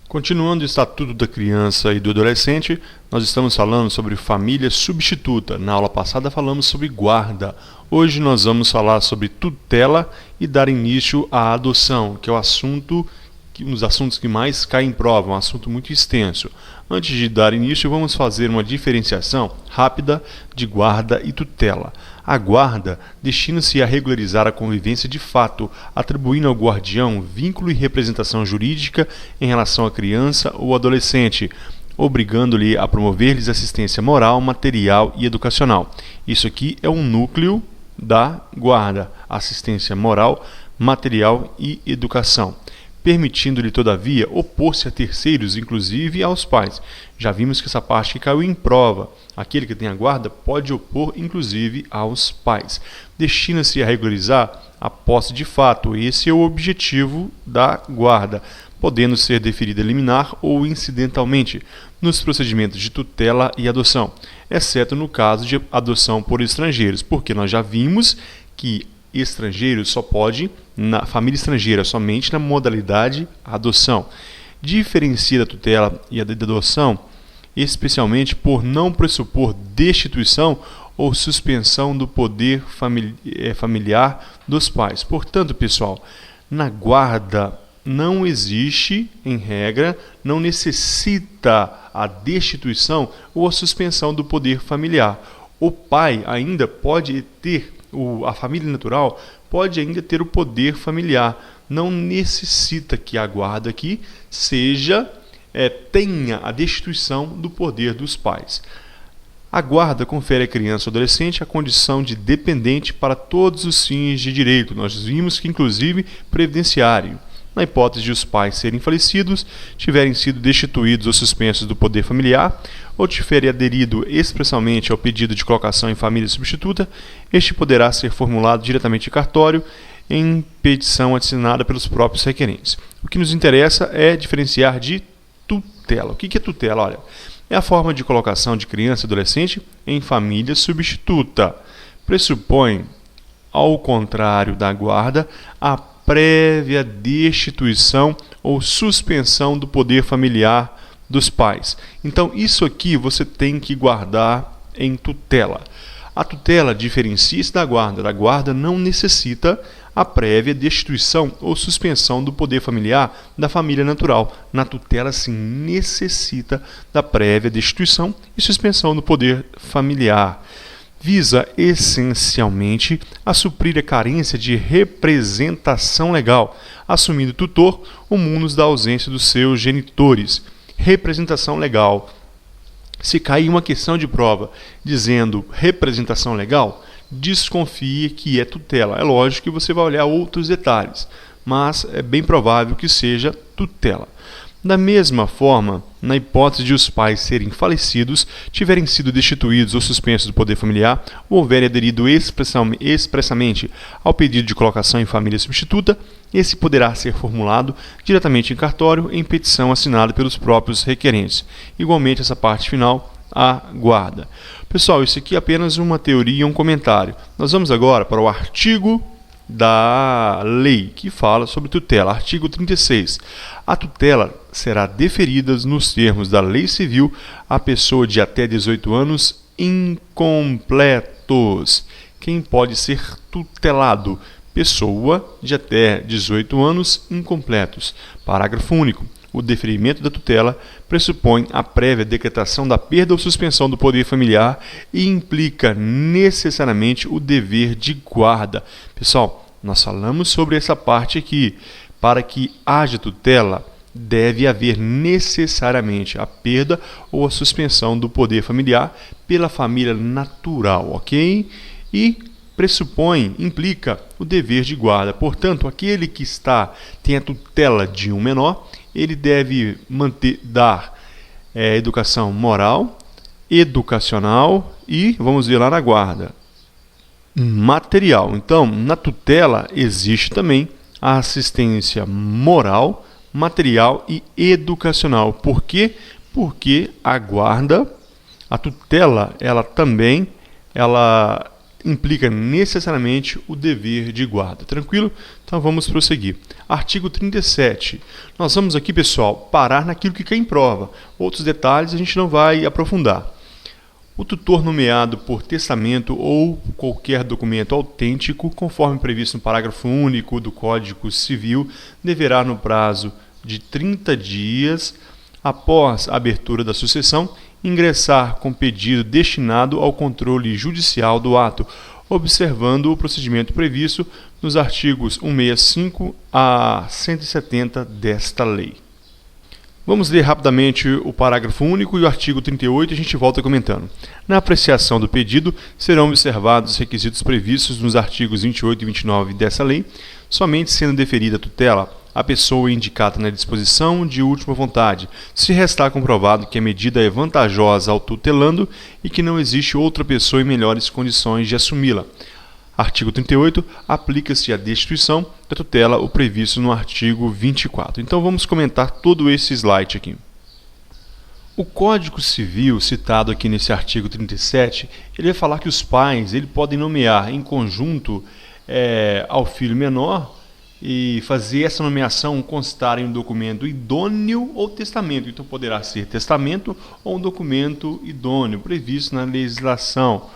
Continuando o Estatuto da Criança e do Adolescente, nós estamos falando sobre família substituta. Na aula passada falamos sobre guarda. Hoje nós vamos falar sobre tutela e dar início à adoção, que é um dos assuntos que mais cai em prova, um assunto muito extenso. Antes de dar início, vamos fazer uma diferenciação rápida de guarda e tutela. A guarda destina-se a regularizar a convivência de fato, atribuindo ao guardião vínculo e representação jurídica em relação à criança ou adolescente, obrigando-lhe a promover-lhes assistência moral, material e educacional. Isso aqui é um núcleo da guarda: assistência moral, material e educação, permitindo-lhe, todavia, opor-se a terceiros, inclusive aos pais. Já vimos que essa parte caiu em prova. Aquele que tem a guarda pode opor, inclusive, aos pais. Destina-se a regularizar a posse de fato. Esse é o objetivo da guarda, podendo ser deferida liminar ou incidentalmente, nos procedimentos de tutela e adoção, exceto no caso de adoção por estrangeiros, porque nós já vimos que estrangeiro só pode na família estrangeira, somente na modalidade adoção. Diferencia da tutela e da adoção, especialmente por não pressupor destituição ou suspensão do poder familiar dos pais. Portanto, pessoal, na guarda não existe, em regra, não necessita a destituição ou a suspensão do poder familiar. O pai ainda pode ter, a família natural pode ainda ter o poder familiar. Não necessita que a guarda aqui tenha a destituição do poder dos pais. A guarda confere à criança ou adolescente a condição de dependente para todos os fins de direito. Nós vimos que, inclusive, previdenciário. Na hipótese de os pais serem falecidos, tiverem sido destituídos ou suspensos do poder familiar, ou tiverem aderido expressamente ao pedido de colocação em família substituta, este poderá ser formulado diretamente em cartório, em petição assinada pelos próprios requerentes. O que nos interessa é diferenciar de tutela. O que é tutela? Olha, é a forma de colocação de criança e adolescente em família substituta. Pressupõe, ao contrário da guarda, a prévia destituição ou suspensão do poder familiar dos pais. Então, isso aqui você tem que guardar em tutela. A tutela diferencia-se da guarda. A guarda não necessita a prévia destituição ou suspensão do poder familiar da família natural. Na tutela, sim, necessita da prévia destituição e suspensão do poder familiar. Visa essencialmente a suprir a carência de representação legal, assumindo o tutor o munus da ausência dos seus genitores. Representação legal. Se cair uma questão de prova dizendo representação legal, desconfie que é tutela. É lógico que você vai olhar outros detalhes, mas é bem provável que seja tutela. Da mesma forma, na hipótese de os pais serem falecidos, tiverem sido destituídos ou suspensos do poder familiar, ou houverem aderido expressamente ao pedido de colocação em família substituta, esse poderá ser formulado diretamente em cartório em petição assinada pelos próprios requerentes. Igualmente, essa parte final, a guarda. Pessoal, isso aqui é apenas uma teoria e um comentário. Nós vamos agora para o artigo da lei que fala sobre tutela. Artigo 36. A tutela será deferida nos termos da lei civil à pessoa de até 18 anos incompletos. Quem pode ser tutelado? Pessoa de até 18 anos incompletos. Parágrafo único. O deferimento da tutela pressupõe a prévia decretação da perda ou suspensão do poder familiar e implica necessariamente o dever de guarda. Pessoal, nós falamos sobre essa parte aqui. Para que haja tutela, deve haver necessariamente a perda ou a suspensão do poder familiar pela família natural, ok? E implica o dever de guarda. Portanto, aquele que tem a tutela de um menor, ele deve dar educação moral, educacional e, vamos ver lá na guarda, material. Então, na tutela existe também a assistência moral, material e educacional. Por quê? Porque a tutela, ela implica necessariamente o dever de guarda. Tranquilo? Então vamos prosseguir. Artigo 37. Nós vamos aqui, pessoal, parar naquilo que cai em prova. Outros detalhes a gente não vai aprofundar. O tutor nomeado por testamento ou qualquer documento autêntico, conforme previsto no parágrafo único do Código Civil, deverá, no prazo de 30 dias, após a abertura da sucessão, ingressar com pedido destinado ao controle judicial do ato, observando o procedimento previsto nos artigos 165 a 170 desta lei. Vamos ler rapidamente o parágrafo único e o artigo 38 e a gente volta comentando. Na apreciação do pedido, serão observados os requisitos previstos nos artigos 28 e 29 dessa lei, somente sendo deferida a tutela à pessoa indicada na disposição de última vontade, se restar comprovado que a medida é vantajosa ao tutelando e que não existe outra pessoa em melhores condições de assumi-la. Artigo 38. Aplica-se à destituição da tutela o previsto no artigo 24. Então vamos comentar todo esse slide aqui. O Código Civil, citado aqui nesse artigo 37, ele vai falar que os pais podem nomear em conjunto ao filho menor e fazer essa nomeação constar em um documento idôneo ou testamento. Então poderá ser testamento ou um documento idôneo previsto na legislação.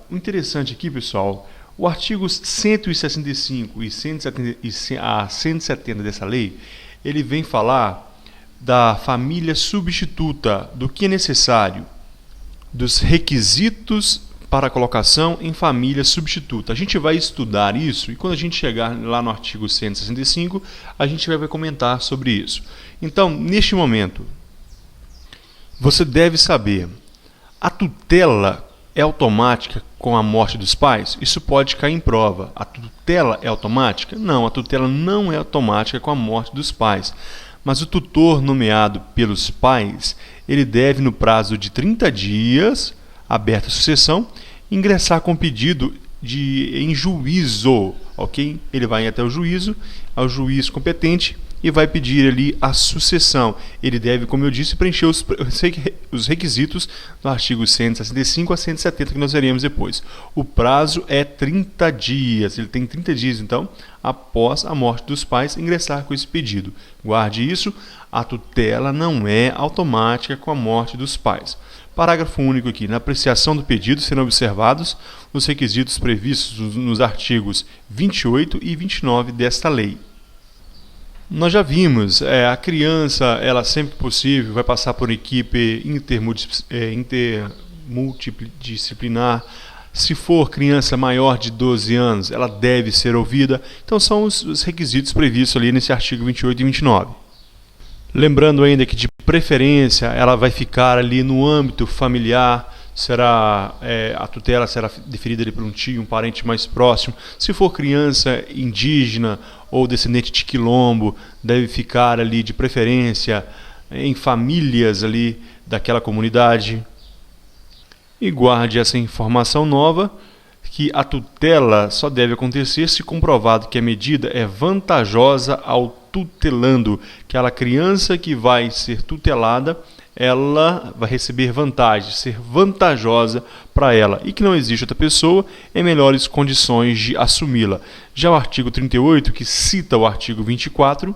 Interessante aqui, pessoal, o artigo 165 e 170 dessa lei, ele vem falar da família substituta, do que é necessário, dos requisitos para colocação em família substituta. A gente vai estudar isso e quando a gente chegar lá no artigo 165, a gente vai comentar sobre isso. Então, neste momento, você deve saber, a tutela é automática com a morte dos pais? Isso pode cair em prova. A tutela é automática? Não, a tutela não é automática com a morte dos pais. Mas o tutor nomeado pelos pais, ele deve, no prazo de 30 dias, aberta a sucessão, ingressar com pedido em juízo, ok? Ele vai até o juízo, ao juiz competente, e vai pedir ali a sucessão. Ele deve, como eu disse, preencher os requisitos do artigo 165 a 170, que nós veremos depois. O prazo é 30 dias. Ele tem 30 dias, então, após a morte dos pais, ingressar com esse pedido. Guarde isso, a tutela não é automática com a morte dos pais. Parágrafo único aqui. Na apreciação do pedido serão observados os requisitos previstos nos artigos 28 e 29 desta lei. Nós já vimos, a criança, ela sempre que possível, vai passar por equipe intermultidisciplinar. Se for criança maior de 12 anos, ela deve ser ouvida. Então são os requisitos previstos ali nesse artigo 28 e 29. Lembrando ainda que, de preferência, ela vai ficar ali no âmbito familiar, a tutela será deferida ali por um tio, um parente mais próximo. Se for criança indígena ou descendente de quilombo, deve ficar ali de preferência em famílias ali daquela comunidade. E guarde essa informação nova, que a tutela só deve acontecer se comprovado que a medida é vantajosa ao tutelando, que aquela criança que vai ser tutelada, ela vai receber vantagem, ser vantajosa para ela, e que não existe outra pessoa em melhores condições de assumi-la. Já o artigo 38, que cita o artigo 24,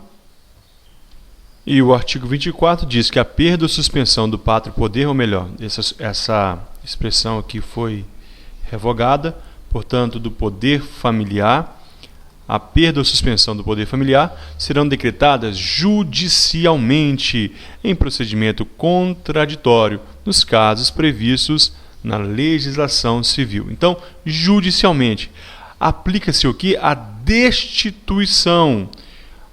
e o artigo 24 diz que a perda ou suspensão do pátrio poder, ou melhor, essa expressão aqui foi revogada, portanto, do poder familiar, a perda ou suspensão do poder familiar serão decretadas judicialmente em procedimento contraditório nos casos previstos na legislação civil. Então, judicialmente, aplica-se o que? A destituição.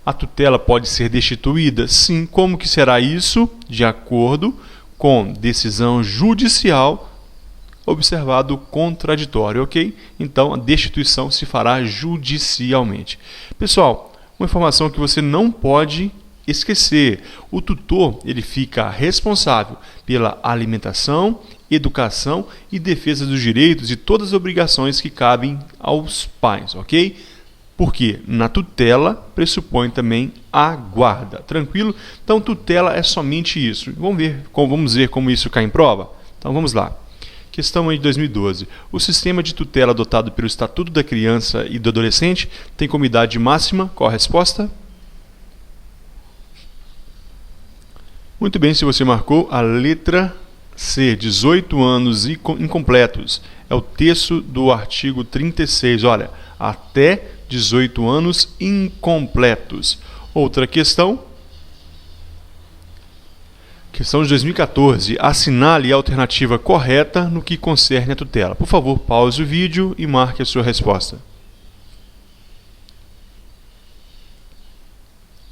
A tutela pode ser destituída? Sim. Como que será isso? De acordo com decisão judicial, observado o contraditório, ok? Então, a destituição se fará judicialmente. Pessoal, uma informação que você não pode esquecer. O tutor, ele fica responsável pela alimentação, educação e defesa dos direitos e todas as obrigações que cabem aos pais, ok? Porque na tutela pressupõe também a guarda. Tranquilo? Então, tutela é somente isso. Vamos ver como isso cai em prova? Então, vamos lá. Questão aí de 2012. O sistema de tutela adotado pelo Estatuto da Criança e do Adolescente tem como idade máxima? Qual a resposta? Muito bem, se você marcou a letra C, 18 anos incompletos. É o texto do artigo 36. Olha, até 18 anos incompletos. Outra questão. Questão de 2014. Assinale a alternativa correta no que concerne a tutela. Por favor, pause o vídeo e marque a sua resposta.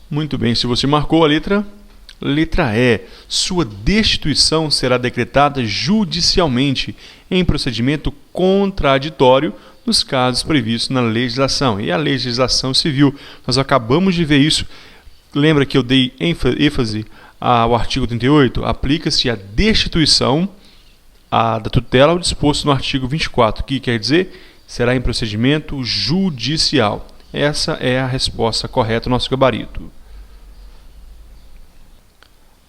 Muito bem, se você marcou a letra E. Sua destituição será decretada judicialmente em procedimento contraditório nos casos previstos na legislação. E a legislação civil, nós acabamos de ver isso. Lembra que eu dei ênfase ao artigo 38? Aplica-se a destituição da tutela ao disposto no artigo 24, que quer dizer será em procedimento judicial. Essa é a resposta correta do nosso gabarito.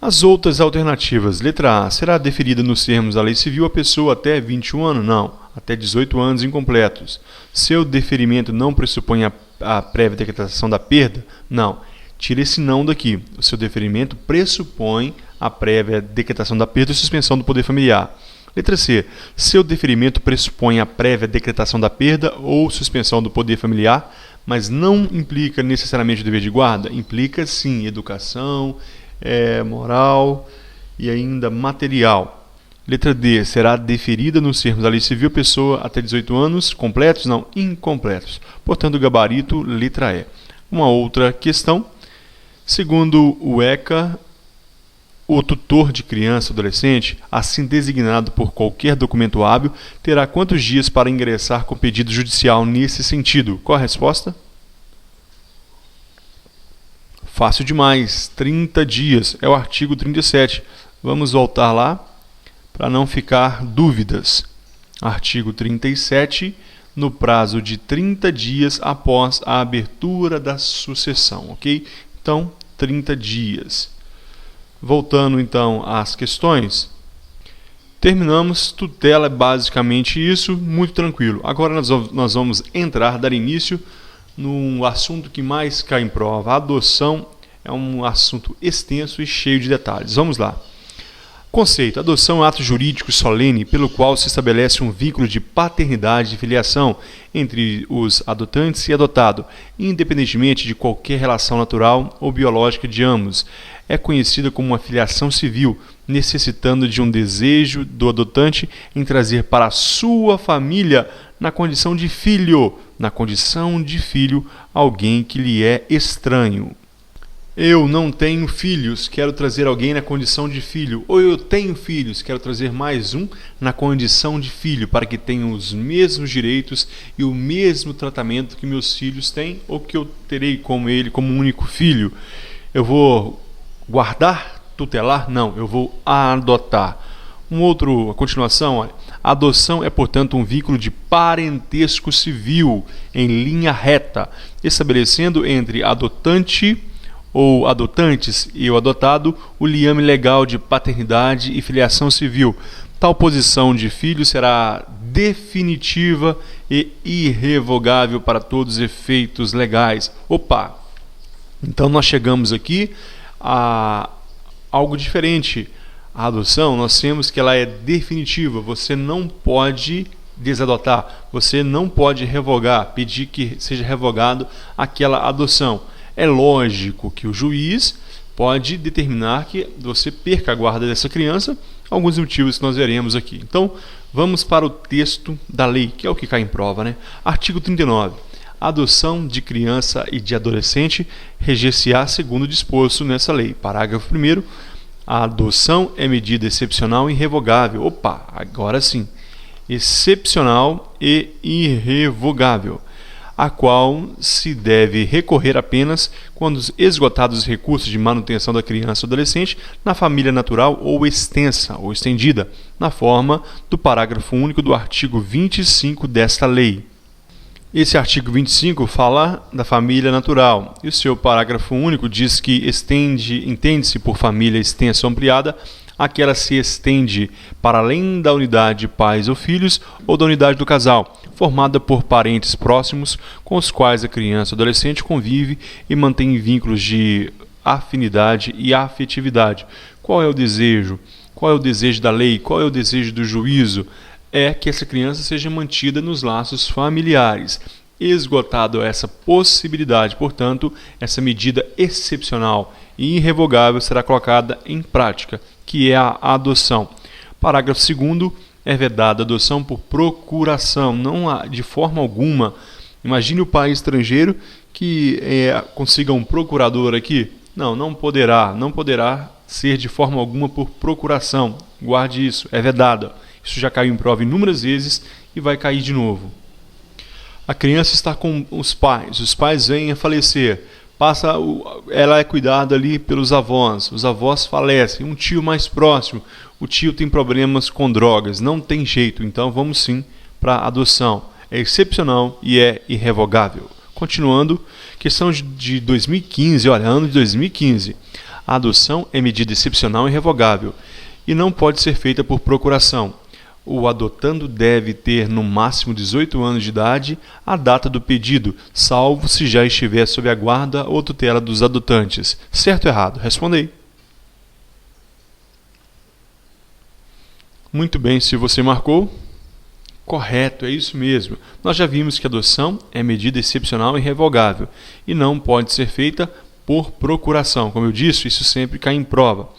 As outras alternativas. Letra A. Será deferida nos termos da lei civil a pessoa até 21 anos? Não. Até 18 anos incompletos. Seu deferimento não pressupõe a prévia decretação da perda? Não. Tira esse não daqui. O seu deferimento pressupõe a prévia decretação da perda e suspensão do poder familiar. Letra C. Seu deferimento pressupõe a prévia decretação da perda ou suspensão do poder familiar, mas não implica necessariamente o dever de guarda? Implica sim educação, moral e ainda material. Letra D. Será deferida nos termos da lei civil pessoa até 18 anos completos? Não, incompletos. Portanto, o gabarito letra E. Uma outra questão. Segundo o ECA, o tutor de criança ou adolescente, assim designado por qualquer documento hábil, terá quantos dias para ingressar com pedido judicial nesse sentido? Qual a resposta? Fácil demais, 30 dias, é o artigo 37. Vamos voltar lá para não ficar dúvidas. Artigo 37, no prazo de 30 dias após a abertura da sucessão, ok? Então, 30 dias. Voltando então às questões, terminamos. Tutela é basicamente isso, muito tranquilo. Agora nós vamos dar início no assunto que mais cai em prova. A adoção é um assunto extenso e cheio de detalhes. Vamos lá. Conceito: adoção é um ato jurídico solene pelo qual se estabelece um vínculo de paternidade e filiação entre os adotantes e adotado, independentemente de qualquer relação natural ou biológica de ambos. É conhecida como uma filiação civil, necessitando de um desejo do adotante em trazer para a sua família, na condição de filho, alguém que lhe é estranho. Eu não tenho filhos, quero trazer alguém na condição de filho. Ou eu tenho filhos, quero trazer mais um na condição de filho, para que tenham os mesmos direitos e o mesmo tratamento que meus filhos têm, ou que eu terei como ele, como um único filho. Eu vou guardar, tutelar? Não, eu vou adotar. A continuação, olha. A adoção é, portanto, um vínculo de parentesco civil em linha reta, estabelecendo entre adotante ou adotantes e o adotado o liame legal de paternidade e filiação civil. Tal posição de filho será definitiva e irrevogável para todos os efeitos legais. Então nós chegamos aqui a algo diferente. A adoção, nós temos que ela é definitiva. Você não pode desadotar, você não pode revogar, pedir que seja revogado aquela adoção. É lógico que o juiz pode determinar que você perca a guarda dessa criança, alguns motivos que nós veremos aqui. Então, vamos para o texto da lei, que é o que cai em prova, né? Artigo 39. A adoção de criança e de adolescente reger-se-á segundo o disposto nessa lei. Parágrafo 1º. A adoção é medida excepcional e irrevogável. Agora sim. Excepcional e irrevogável, a qual se deve recorrer apenas quando esgotados os recursos de manutenção da criança ou adolescente na família natural ou extensa ou estendida, na forma do parágrafo único do artigo 25 desta lei. Esse artigo 25 fala da família natural, e o seu parágrafo único diz que entende-se por família extensa ou ampliada Aquela se estende para além da unidade de pais ou filhos ou da unidade do casal, formada por parentes próximos com os quais a criança ou adolescente convive e mantém vínculos de afinidade e afetividade. Qual é o desejo? Qual é o desejo da lei? Qual é o desejo do juízo? É que essa criança seja mantida nos laços familiares. Esgotado essa possibilidade, portanto, essa medida excepcional e irrevogável será colocada em prática, que é a adoção. Parágrafo 2º, é vedada a adoção por procuração, não há, de forma alguma. Imagine o pai estrangeiro que consiga um procurador aqui. Não poderá ser de forma alguma por procuração. Guarde isso, é vedada. Isso já caiu em prova inúmeras vezes e vai cair de novo. A criança está com os pais vêm a falecer, ela é cuidada ali pelos avós, os avós falecem, um tio mais próximo, o tio tem problemas com drogas, não tem jeito, então vamos sim para a adoção. É excepcional e é irrevogável. Continuando, questão de 2015, olha, ano de 2015. A adoção é medida excepcional e irrevogável e não pode ser feita por procuração. O adotando deve ter no máximo 18 anos de idade à data do pedido, salvo se já estiver sob a guarda ou tutela dos adotantes. Certo ou errado? Responda aí. Muito bem, se você marcou, correto, é isso mesmo. Nós já vimos que a adoção é medida excepcional e irrevogável e não pode ser feita por procuração. Como eu disse, isso sempre cai em prova.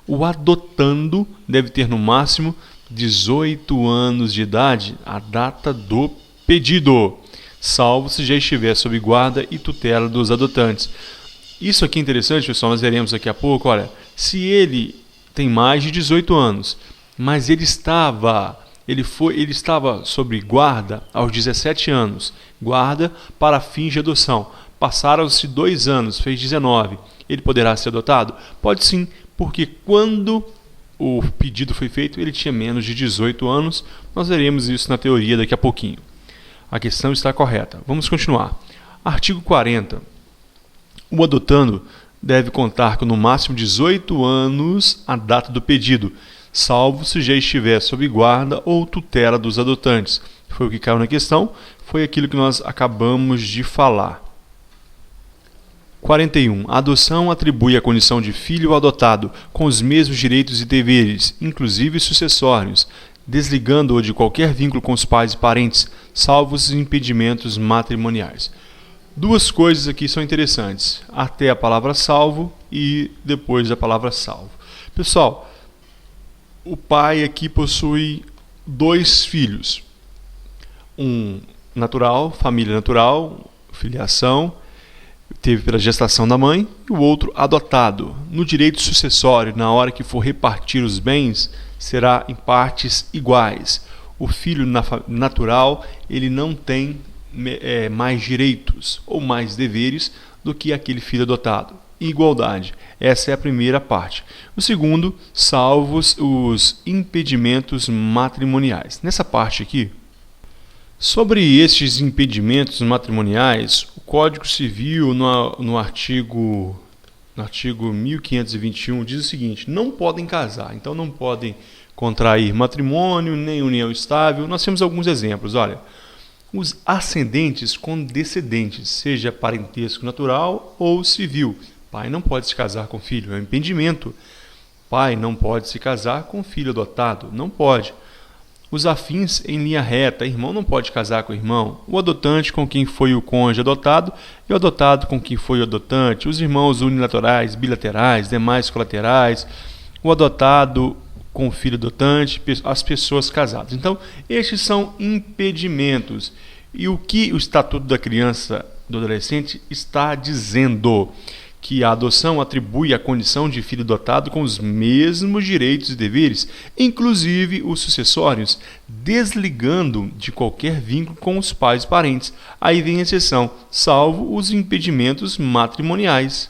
O adotando deve ter no máximo 18 anos de idade à data do pedido, salvo se já estiver sob guarda e tutela dos adotantes. Isso aqui é interessante, pessoal, nós veremos daqui a pouco. Olha, se ele tem mais de 18 anos, mas ele estava sob guarda aos 17 anos, guarda para fins de adoção. Passaram-se 2 anos, fez 19. Ele poderá ser adotado? Pode sim, porque quando o pedido foi feito, ele tinha menos de 18 anos. Nós veremos isso na teoria daqui a pouquinho. A questão está correta. Vamos continuar. Artigo 40. O adotando deve contar com no máximo 18 anos a data do pedido, salvo se já estiver sob guarda ou tutela dos adotantes. Foi o que caiu na questão, foi aquilo que nós acabamos de falar. 41. A adoção atribui a condição de filho adotado com os mesmos direitos e deveres, inclusive sucessórios, desligando-o de qualquer vínculo com os pais e parentes, salvo os impedimentos matrimoniais. Duas coisas aqui são interessantes, até a palavra salvo e depois a palavra salvo. Pessoal, o pai aqui possui 2 filhos, um natural, família natural, filiação, teve pela gestação da mãe, e o outro adotado. No direito sucessório, na hora que for repartir os bens, será em partes iguais. O filho natural, ele não tem mais direitos ou mais deveres do que aquele filho adotado. Igualdade. Essa é a primeira parte. O segundo, salvo os impedimentos matrimoniais. Nessa parte aqui, sobre estes impedimentos matrimoniais, o Código Civil, no artigo 1521, diz o seguinte: não podem casar, então não podem contrair matrimônio, nem união estável. Nós temos alguns exemplos, olha. Os ascendentes com descendentes, seja parentesco natural ou civil. Pai não pode se casar com filho, é um impedimento. Pai não pode se casar com filho adotado, não pode. Os afins em linha reta, irmão não pode casar com irmão. O adotante com quem foi o cônjuge adotado e o adotado com quem foi o adotante. Os irmãos unilaterais, bilaterais, demais colaterais. O adotado com o filho adotante, as pessoas casadas. Então, estes são impedimentos. E o que o Estatuto da Criança e do Adolescente está dizendo? Que a adoção atribui a condição de filho adotado com os mesmos direitos e deveres, inclusive os sucessórios, desligando de qualquer vínculo com os pais e parentes. Aí vem a exceção, salvo os impedimentos matrimoniais.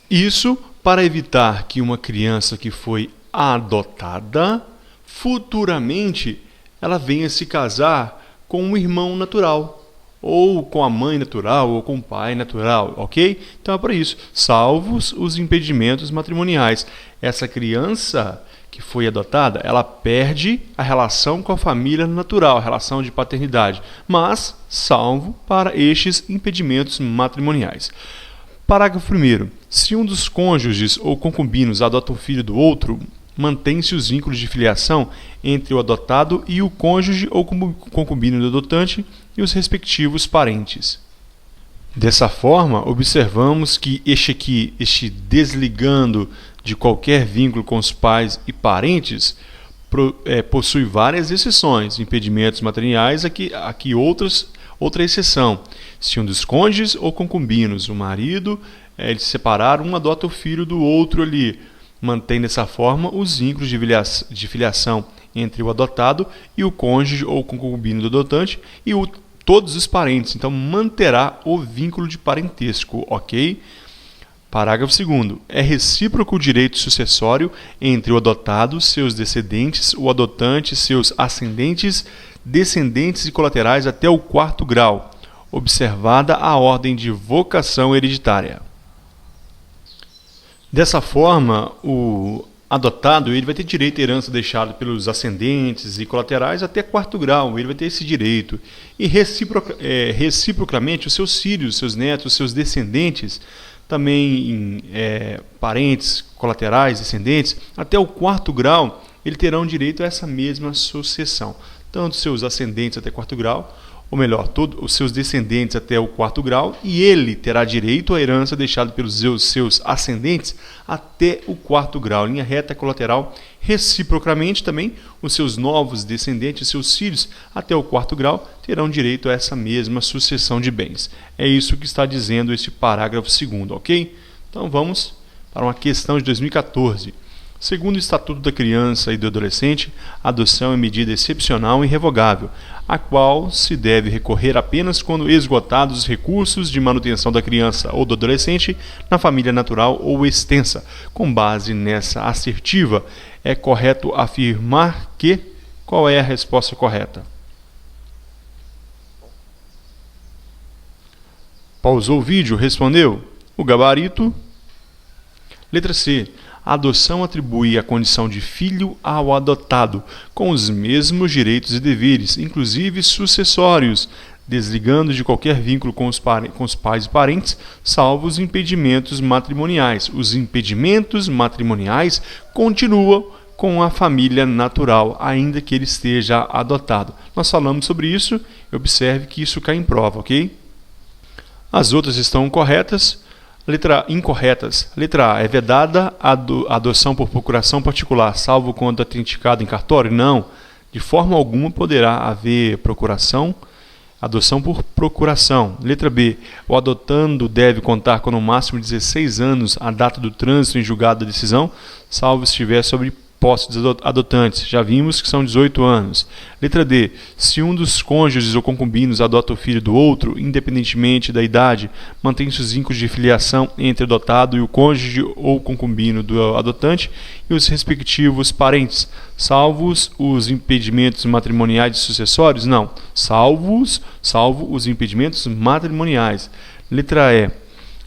Isso para evitar que uma criança que foi adotada, futuramente ela venha se casar com um irmão natural, ou com a mãe natural, ou com o pai natural, ok? Então é para isso, salvos os impedimentos matrimoniais. Essa criança que foi adotada, ela perde a relação com a família natural, a relação de paternidade, mas salvo para estes impedimentos matrimoniais. Parágrafo 1º. Se um dos cônjuges ou concubinos adota um filho do outro, mantém-se os vínculos de filiação entre o adotado e o cônjuge ou concubino do adotante e os respectivos parentes. Dessa forma, observamos que este desligando de qualquer vínculo com os pais e parentes possui várias exceções, impedimentos matrimoniais, aqui outra exceção. Se um dos cônjuges ou concubinos, o marido, eles se separaram, um adota o filho do outro ali, mantém dessa forma os vínculos de filiação entre o adotado e o cônjuge ou concubino do adotante e todos os parentes, então manterá o vínculo de parentesco, ok? Parágrafo 2º. É recíproco o direito sucessório entre o adotado, seus descendentes, o adotante, seus ascendentes, descendentes e colaterais até o 4º grau, observada a ordem de vocação hereditária. Dessa forma, o adotado ele vai ter direito à herança deixada pelos ascendentes e colaterais até 4º grau, ele vai ter esse direito. E reciprocamente, os seus filhos, seus netos, seus descendentes, também parentes, colaterais, descendentes, até o 4º grau, eles terão direito a essa mesma sucessão. Tanto seus ascendentes até 4º grau, ou melhor, todos os seus descendentes até o 4º grau, e ele terá direito à herança deixada pelos seus ascendentes até o 4º grau, linha reta colateral. Reciprocamente também, os seus novos descendentes, seus filhos, até o 4º grau, terão direito a essa mesma sucessão de bens. É isso que está dizendo este parágrafo 2º, ok? Então vamos para uma questão de 2014. Segundo o Estatuto da Criança e do Adolescente, a adoção é medida excepcional e irrevogável, a qual se deve recorrer apenas quando esgotados os recursos de manutenção da criança ou do adolescente na família natural ou extensa. Com base nessa assertiva, é correto afirmar que... Qual é a resposta correta? Pausou o vídeo, respondeu. O gabarito. Letra C. A adoção atribui a condição de filho ao adotado, com os mesmos direitos e deveres, inclusive sucessórios, desligando de qualquer vínculo com os pais e parentes, salvo os impedimentos matrimoniais. Os impedimentos matrimoniais continuam com a família natural, ainda que ele esteja adotado. Nós falamos sobre isso, observe que isso cai em prova, ok? As outras estão corretas. Incorretas. Letra A. É vedada a adoção por procuração particular, salvo quando autenticado em cartório? Não. De forma alguma poderá haver adoção por procuração. Letra B. O adotando deve contar com no máximo 16 anos a data do trânsito em julgado da decisão, salvo estiver sobre posse dos adotantes. Já vimos que são 18 anos. Letra D. Se um dos cônjuges ou concubinos adota o filho do outro, independentemente da idade, mantém-se os vínculos de filiação entre o adotado e o cônjuge ou concubino do adotante e os respectivos parentes, salvos os impedimentos matrimoniais e sucessórios? Não. Salvo os impedimentos matrimoniais. Letra E.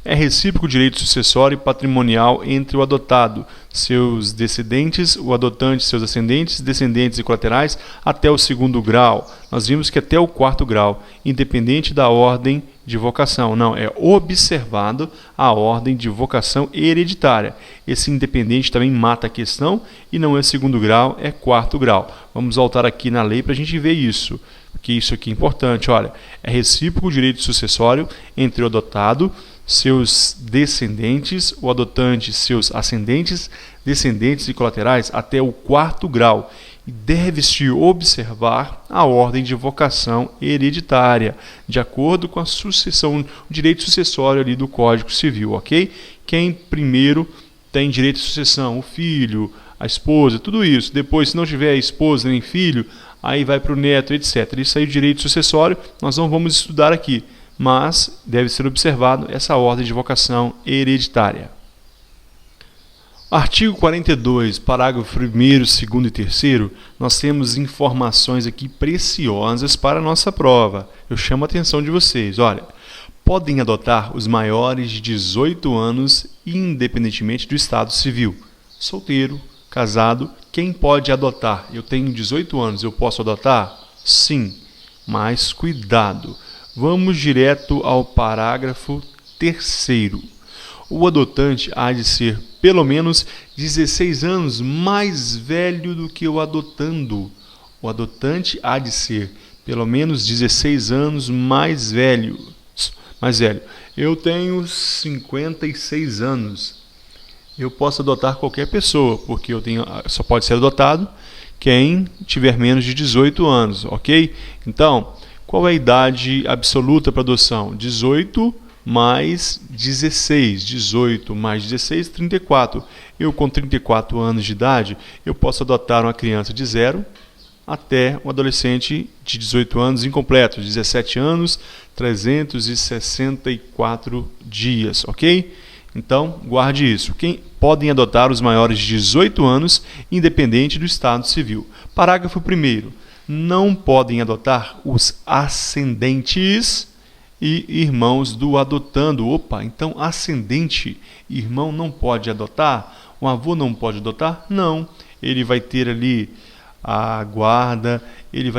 É recíproco o direito sucessório e patrimonial entre o adotado, seus descendentes, o adotante, seus ascendentes, descendentes e colaterais, até o 2º grau. Nós vimos que até o 4º grau, independente da ordem de vocação. Não, é observado a ordem de vocação hereditária. Esse independente também mata a questão e não é 2º grau, é 4º grau. Vamos voltar aqui na lei para a gente ver isso, porque isso aqui é importante. Olha, é recíproco o direito sucessório entre o adotado, seus descendentes, o adotante, seus ascendentes, descendentes e colaterais até o 4º grau. E deve-se observar a ordem de vocação hereditária, de acordo com a sucessão, o direito sucessório ali do Código Civil, ok? Quem primeiro tem direito de sucessão? O filho, a esposa, tudo isso. Depois, se não tiver esposa nem filho, aí vai para o neto, etc. Isso aí, o direito sucessório, nós não vamos estudar aqui, mas deve ser observado essa ordem de vocação hereditária. Artigo 42, parágrafo 1º, 2º e 3º, nós temos informações aqui preciosas para a nossa prova. Eu chamo a atenção de vocês. Olha, podem adotar os maiores de 18 anos, independentemente do estado civil. Solteiro, casado, quem pode adotar? Eu tenho 18 anos, eu posso adotar? Sim, mas cuidado. Vamos direto ao parágrafo 3º. O adotante há de ser pelo menos 16 anos mais velho do que o adotando. O adotante há de ser pelo menos 16 anos mais velho. Eu tenho 56 anos. Eu posso adotar qualquer pessoa, porque só pode ser adotado quem tiver menos de 18 anos, ok? Então, qual é a idade absoluta para adoção? 18 mais 16. 18 mais 16, 34. Eu, com 34 anos de idade, eu posso adotar uma criança de 0 até um adolescente de 18 anos incompleto, 17 anos, 364 dias, ok? Então, guarde isso. Quem podem adotar os maiores de 18 anos, independente do estado civil. Parágrafo 1º. Não podem adotar os ascendentes e irmãos do adotando. Opa, então ascendente, irmão não pode adotar? O avô não pode adotar? Não. Ele vai ter ali a guarda, ele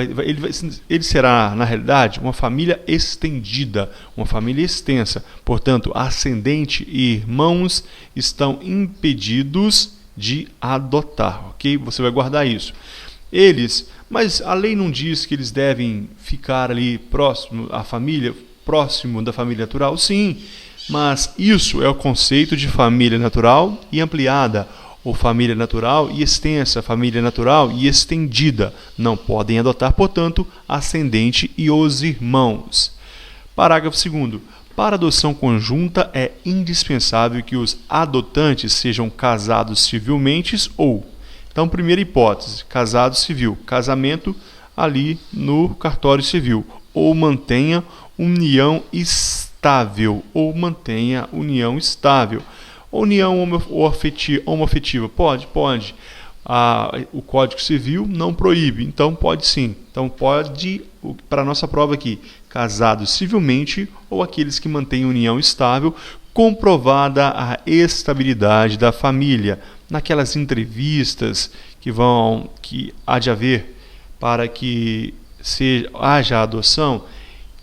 será, na realidade, uma família estendida, uma família extensa. Portanto, ascendente e irmãos estão impedidos de adotar, ok? Você vai guardar isso. Mas a lei não diz que eles devem ficar ali próximo da família natural? Sim, mas isso é o conceito de família natural e ampliada, ou família natural e extensa, família natural e estendida. Não podem adotar, portanto, ascendente e os irmãos. Parágrafo 2º. Para adoção conjunta é indispensável que os adotantes sejam casados civilmente ou... Então, primeira hipótese, casado civil, casamento ali no cartório civil, ou mantenha união estável, União homoafetiva, pode. O Código Civil não proíbe, então pode sim. Então pode, para a nossa prova aqui, casados civilmente ou aqueles que mantêm união estável, comprovada a estabilidade da família. Naquelas entrevistas que há de haver para que haja adoção,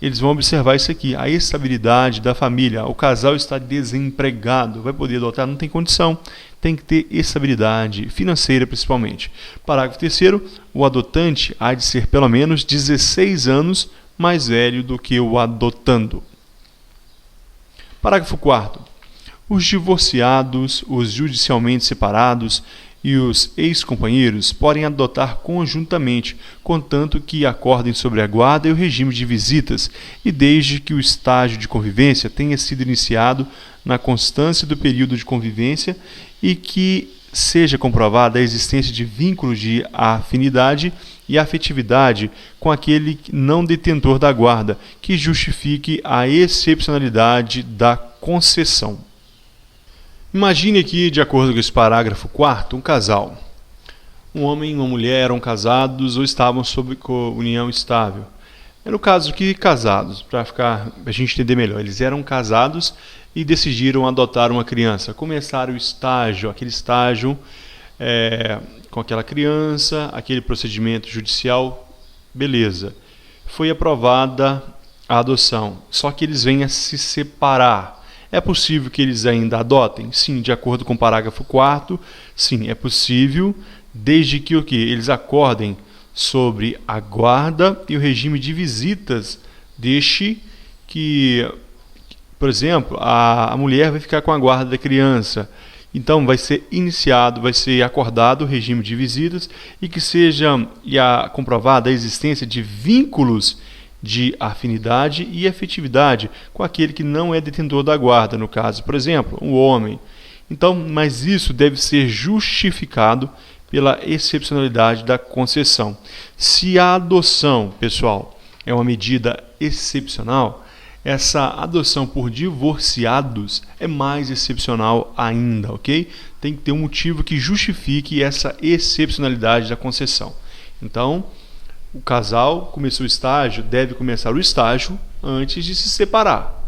eles vão observar isso aqui, a estabilidade da família. O casal está desempregado, vai poder adotar? Não tem condição. Tem que ter estabilidade financeira, principalmente. Parágrafo 3º. O adotante há de ser pelo menos 16 anos mais velho do que o adotando. Parágrafo 4º. Os divorciados, os judicialmente separados e os ex-companheiros podem adotar conjuntamente, contanto que acordem sobre a guarda e o regime de visitas, e desde que o estágio de convivência tenha sido iniciado na constância do período de convivência e que seja comprovada a existência de vínculo de afinidade e afetividade com aquele não detentor da guarda, que justifique a excepcionalidade da concessão. Imagine aqui, de acordo com esse parágrafo 4º, um casal. Um homem e uma mulher eram casados ou estavam sob união estável. No caso aqui, casados, para a gente entender melhor. Eles eram casados e decidiram adotar uma criança. Começaram aquele estágio com aquela criança, aquele procedimento judicial, beleza. Foi aprovada a adoção, só que eles vêm a se separar. É possível que eles ainda adotem? Sim, de acordo com o parágrafo 4º, sim, é possível, desde que eles acordem sobre a guarda e o regime de visitas deixe que, por exemplo, a mulher vai ficar com a guarda da criança. Então vai ser acordado o regime de visitas e que seja comprovada a existência de vínculos de afinidade e afetividade com aquele que não é detentor da guarda, no caso, por exemplo, um homem. Então, mas isso deve ser justificado pela excepcionalidade da concessão. Se a adoção, pessoal, é uma medida excepcional, essa adoção por divorciados é mais excepcional ainda, ok? Tem que ter um motivo que justifique essa excepcionalidade da concessão. Então, o casal começou o estágio, deve começar o estágio antes de se separar.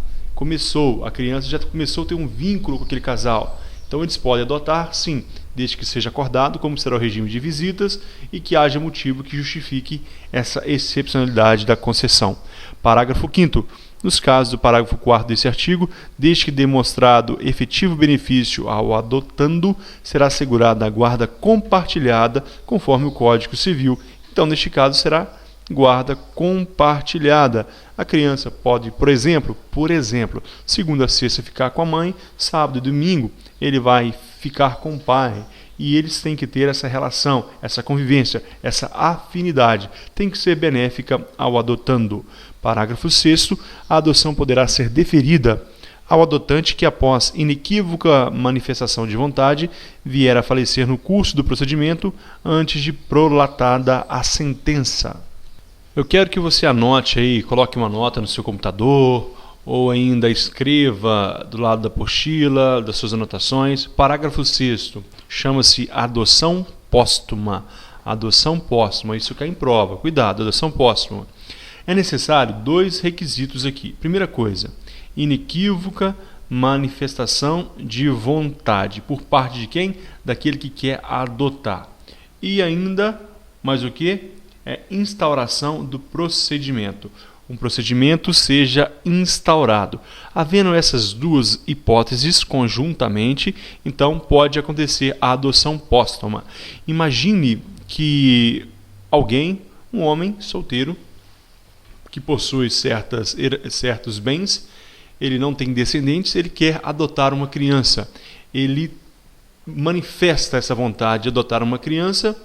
A criança já começou a ter um vínculo com aquele casal. Então eles podem adotar, sim, desde que seja acordado como será o regime de visitas e que haja motivo que justifique essa excepcionalidade da concessão. Parágrafo 5º. Nos casos do parágrafo 4º desse artigo, desde que demonstrado efetivo benefício ao adotando, será assegurada a guarda compartilhada conforme o Código Civil. Então, neste caso, será guarda compartilhada. A criança pode, por exemplo, segunda a sexta ficar com a mãe, sábado e domingo ele vai ficar com o pai. E eles têm que ter essa relação, essa convivência, essa afinidade. Tem que ser benéfica ao adotando. Parágrafo 6º. A adoção poderá ser deferida ao adotante que, após inequívoca manifestação de vontade, vier a falecer no curso do procedimento antes de prolatada a sentença. Eu quero que você anote aí, coloque uma nota no seu computador ou ainda escreva do lado da apostila, das suas anotações. Parágrafo 6º, chama-se adoção póstuma. Adoção póstuma, isso cai em prova. Cuidado, adoção póstuma. É necessário 2 requisitos aqui. Primeira coisa, inequívoca manifestação de vontade. Por parte de quem? Daquele que quer adotar. E ainda, mais o que? É instauração do procedimento. Um procedimento seja instaurado. Havendo essas 2 hipóteses conjuntamente, então pode acontecer a adoção póstuma. Imagine que alguém, um homem solteiro, que possui certos bens, ele não tem descendentes, ele quer adotar uma criança. Ele manifesta essa vontade de adotar uma criança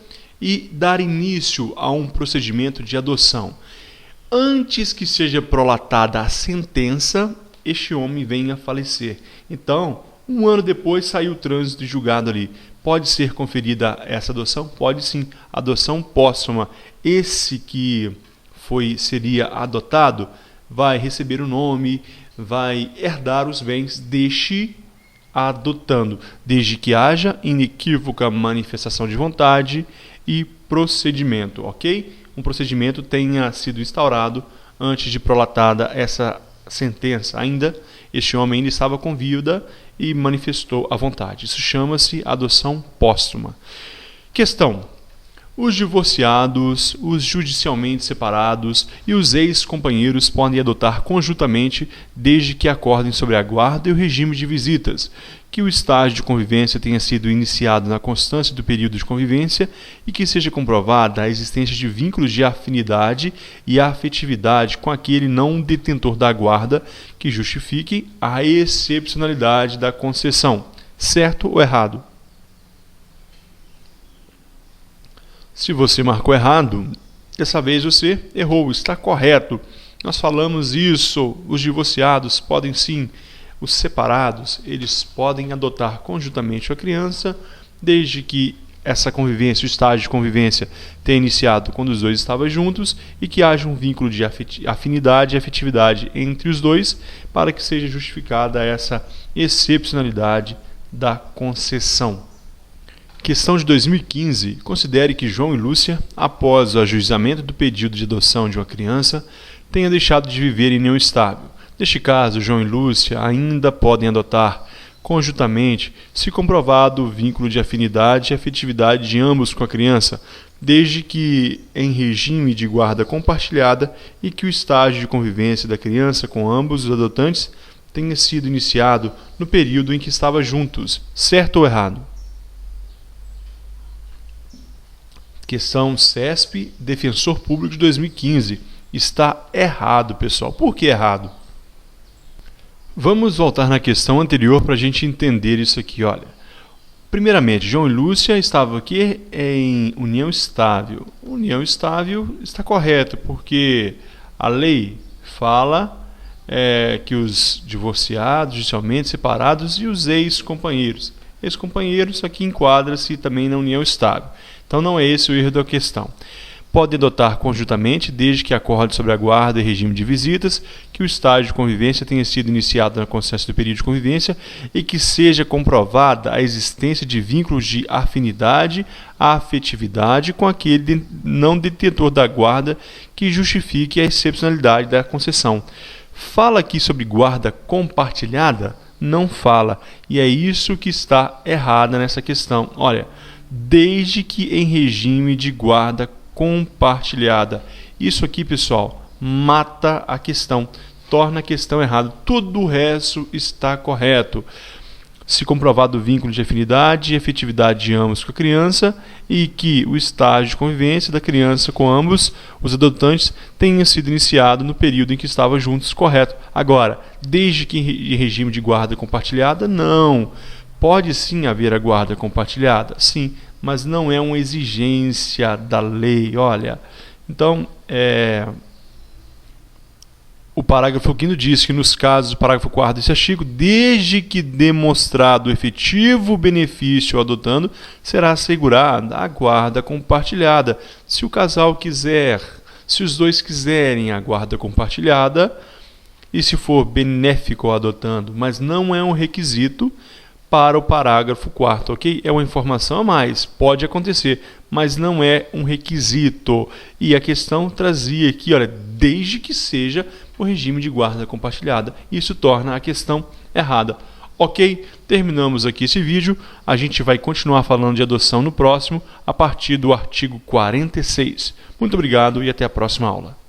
e dar início a um procedimento de adoção. Antes que seja prolatada a sentença, este homem venha a falecer. Então, 1 ano depois saiu o trânsito julgado ali. Pode ser conferida essa adoção? Pode sim. Adoção póstuma. Esse que seria adotado vai receber o nome, vai herdar os bens deste adotando, desde que haja inequívoca manifestação de vontade e procedimento, ok? Um procedimento tenha sido instaurado antes de prolatada essa sentença. Ainda, este homem ainda estava com vida e manifestou a vontade. Isso chama-se adoção póstuma. Questão: os divorciados, os judicialmente separados e os ex-companheiros podem adotar conjuntamente desde que acordem sobre a guarda e o regime de visitas, que o estágio de convivência tenha sido iniciado na constância do período de convivência e que seja comprovada a existência de vínculos de afinidade e afetividade com aquele não detentor da guarda que justifiquem a excepcionalidade da concessão. Certo ou errado? Se você marcou errado, dessa vez você errou, está correto. Nós falamos isso, os divorciados podem sim, os separados, eles podem adotar conjuntamente a criança, desde que essa convivência, o estágio de convivência, tenha iniciado quando os dois estavam juntos e que haja um vínculo de afinidade e afetividade entre os dois, para que seja justificada essa excepcionalidade da concessão. Questão de 2015. Considere que João e Lúcia, após o ajuizamento do pedido de adoção de uma criança, tenham deixado de viver em união estável. Neste caso, João e Lúcia ainda podem adotar conjuntamente, se comprovado o vínculo de afinidade e afetividade de ambos com a criança, desde que em regime de guarda compartilhada e que o estágio de convivência da criança com ambos os adotantes tenha sido iniciado no período em que estavam juntos. Certo ou errado? Questão CESP, Defensor Público de 2015. Está errado, pessoal. Por que errado? Vamos voltar na questão anterior para a gente entender isso aqui. Olha, primeiramente, João e Lúcia estavam aqui em união estável. União estável está correto, porque a lei fala que os divorciados, judicialmente separados e os ex-companheiros. Ex-companheiros aqui enquadra-se também na união estável. Então não é esse o erro da questão. Pode adotar conjuntamente, desde que acorde sobre a guarda e regime de visitas, que o estágio de convivência tenha sido iniciado na consciência do período de convivência e que seja comprovada a existência de vínculos de afinidade, afetividade com aquele não detentor da guarda que justifique a excepcionalidade da concessão. Fala aqui sobre guarda compartilhada. não fala. E é isso que está errado nessa questão. Olha, desde que em regime de guarda compartilhada. Isso aqui, pessoal, mata a questão, torna a questão errada. Tudo o resto está correto. Se comprovado o vínculo de afinidade e efetividade de ambos com a criança e que o estágio de convivência da criança com ambos os adotantes tenha sido iniciado no período em que estavam juntos, correto. Agora, desde que em regime de guarda compartilhada, não. Pode sim haver a guarda compartilhada, sim, mas não é uma exigência da lei. Olha, então, o parágrafo 5º diz que nos casos do parágrafo 4º desse artigo, desde que demonstrado o efetivo benefício ao adotando, será assegurada a guarda compartilhada. Se o casal quiser, se os dois quiserem a guarda compartilhada, e se for benéfico ao adotando, mas não é um requisito para o parágrafo 4º, ok? É uma informação a mais, pode acontecer, mas não é um requisito. E a questão trazia aqui, olha, desde que seja o regime de guarda compartilhada. Isso torna a questão errada. Ok? Terminamos aqui esse vídeo. A gente vai continuar falando de adoção no próximo, a partir do artigo 46. Muito obrigado e até a próxima aula.